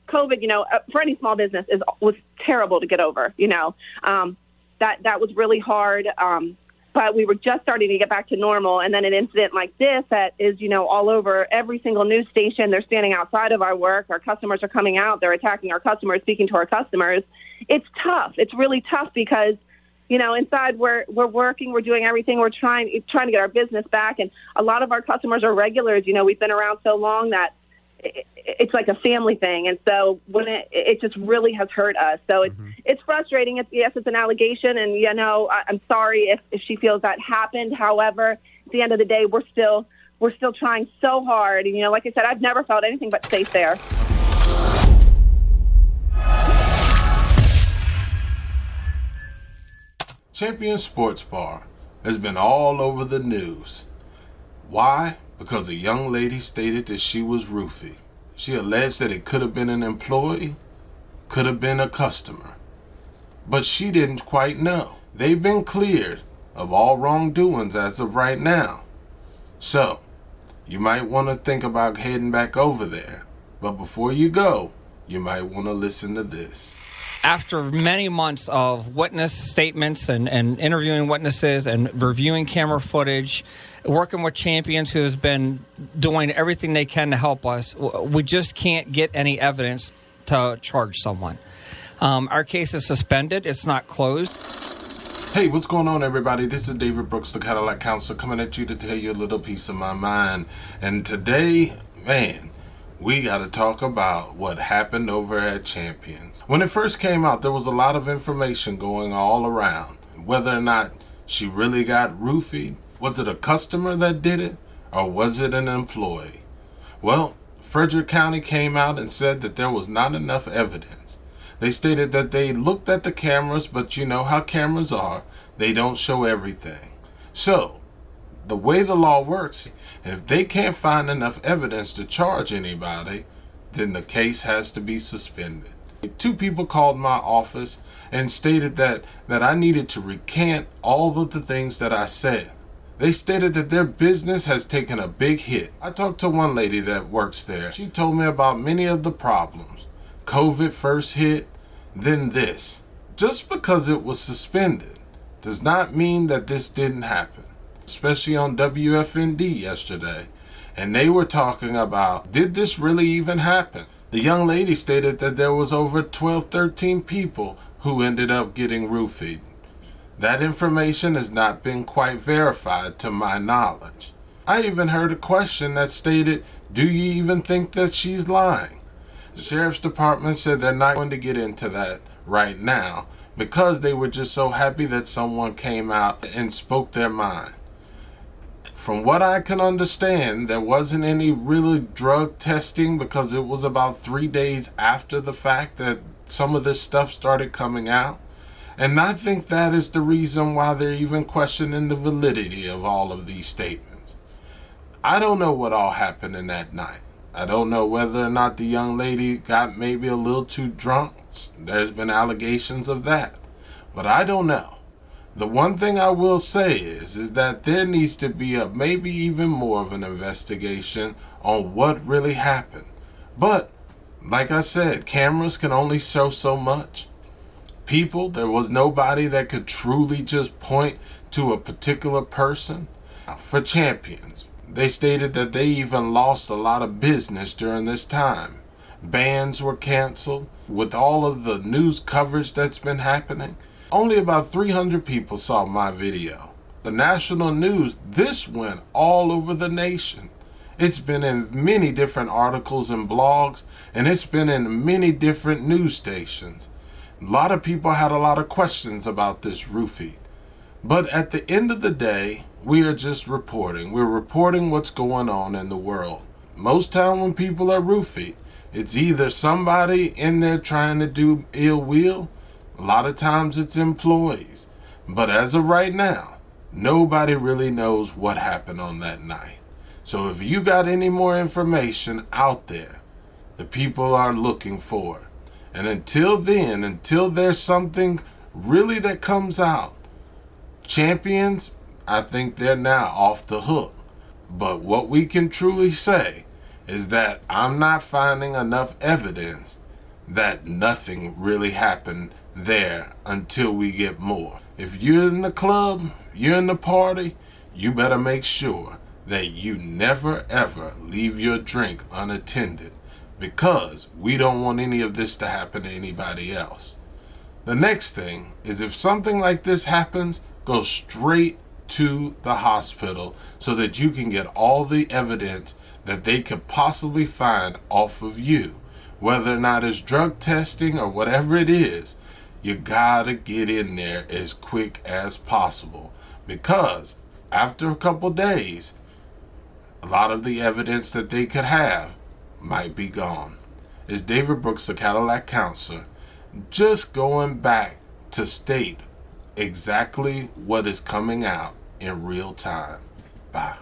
COVID, for any small business was terrible to get over, that was really hard. But we were just starting to get back to normal. And then an incident like this that is, all over every single news station. They're standing outside of our work. Our customers are coming out. They're attacking our customers, speaking to our customers. It's tough. It's really tough because, inside we're working, we're doing everything. We're trying to get our business back. And a lot of our customers are regulars. We've been around so long that it's like a family thing. And so when it just really has hurt us. So it's frustrating. Yes, it's an allegation. And, I'm sorry if she feels that happened. However, at the end of the day, we're still trying so hard. And, like I said, I've never felt anything but safe there. Champion Sports Bar has been all over the news. Why? Because a young lady stated that she was roofied. She alleged that it could have been an employee, could have been a customer. But she didn't quite know. They've been cleared of all wrongdoings as of right now. So, you might want to think about heading back over there. But before you go, you might want to listen to this. After many months of witness statements and interviewing witnesses and reviewing camera footage, working with Champions, who has been doing everything they can to help us, we just can't get any evidence to charge someone. Our case is suspended. It's not closed. Hey, what's going on, everybody? This is David Brooks, the Cadillac Counselor, coming at you to tell you a little piece of my mind. And today, we got to talk about what happened over at Champions. When it first came out, there was a lot of information going all around. Whether or not she really got roofied, was it a customer that did it, or was it an employee? Well, Frederick County came out and said that there was not enough evidence. They stated that they looked at the cameras, but you know how cameras are, they don't show everything. So, the way the law works, if they can't find enough evidence to charge anybody, then the case has to be suspended. 2 people called my office and stated that I needed to recant all of the things that I said. They stated that their business has taken a big hit. I talked to one lady that works there. She told me about many of the problems. COVID first hit, then this. Just because it was suspended does not mean that this didn't happen. Especially on WFMD yesterday. And they were talking about, did this really even happen? The young lady stated that there was over 12, 13 people who ended up getting roofied. That information has not been quite verified to my knowledge. I even heard a question that stated, do you even think that she's lying? The Sheriff's Department said they're not going to get into that right now because they were just so happy that someone came out and spoke their mind. From what I can understand, there wasn't any really drug testing because it was about 3 days after the fact that some of this stuff started coming out. And I think that is the reason why they're even questioning the validity of all of these statements. I don't know what all happened in that night. I don't know whether or not the young lady got maybe a little too drunk. There's been allegations of that. But I don't know. The one thing I will say is that there needs to be maybe even more of an investigation on what really happened. But, like I said, cameras can only show so much. There was nobody that could truly just point to a particular person. For Champions, they stated that they even lost a lot of business during this time. Bands were canceled. With all of the news coverage that's been happening, only about 300 people saw my video. The national news, this went all over the nation. It's been in many different articles and blogs, and it's been in many different news stations. A lot of people had a lot of questions about this roofie. But at the end of the day, we are just reporting. We're reporting what's going on in the world. Most time when people are roofied, it's either somebody in there trying to do ill will. A lot of times it's employees. But as of right now, nobody really knows what happened on that night. So if you got any more information out there, the people are looking for it. And until then, until there's something really that comes out, Champions, I think they're now off the hook. But what we can truly say is that I'm not finding enough evidence that nothing really happened there until we get more. If you're in the club, you're in the party, you better make sure that you never ever leave your drink unattended, because we don't want any of this to happen to anybody else. The next thing is, if something like this happens, go straight to the hospital so that you can get all the evidence that they could possibly find off of you. Whether or not it's drug testing or whatever it is, you gotta get in there as quick as possible, because after a couple days, a lot of the evidence that they could have might be gone. It's David Brooks, the Cadillac Counselor, just going back to state exactly what is coming out in real time. Bye.